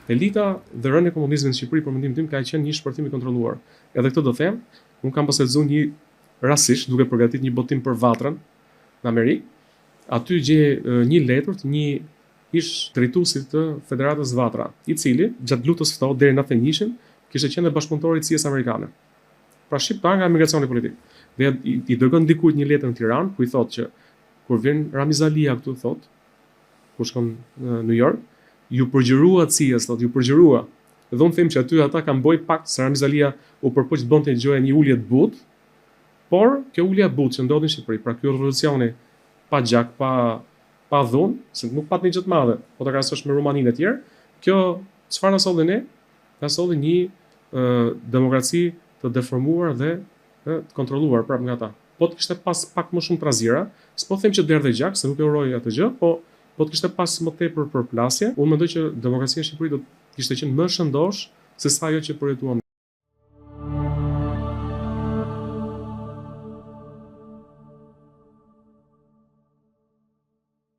Elita dhe rënia e komunizmit në Shqipëri për mendimin tim ka qenë një shpërthim i kontrolluar. Edhe këtë do them, unë kam pas lexuar një rastisht duke përgatitur një botim për Vatrën në Amerikë. Aty gjej një letër të një ish drejtuesit të Federatës Vatra, i cili gjatë luftës ftohtë deri në 91-shin kishte qenë bashkëpunëtor i CIA-s amerikane. Pra shqiptar nga emigracioni politik. Dhe i dërgon dikujt një letër në Tiranë ku i thotë që kur vjen Ramiz Alia këtu thotë, kur shkon në New York, ju përgjërua CIA-s, thotë, ju përgjërua. Dhe unë them që aty ata kanë bërë pakt se Ramiz Alia u përpoq të bënte gjëja një ulje të butë, por kjo ulje e butë që ndodhi në Shqipëri, pra ky revolucioni pa gjak, pa dhunë, se nuk pat një gjë të madhe, po ta krahasosh me Rumaninë e tjerë, kjo çfarë na solli ne? Na solli një demokraci të deformuar dhe të kontrolluar prapë nga ata. Po të kishte pas pak më shumë trazira, s'po them që derdhë gjak, se nuk e uroj atë gjë, po të kishte pas më tepër përplasje, unë mendoj që demokracia në Shqipëri do të kishte qenë më shëndosh se sa ajo që përjetuam.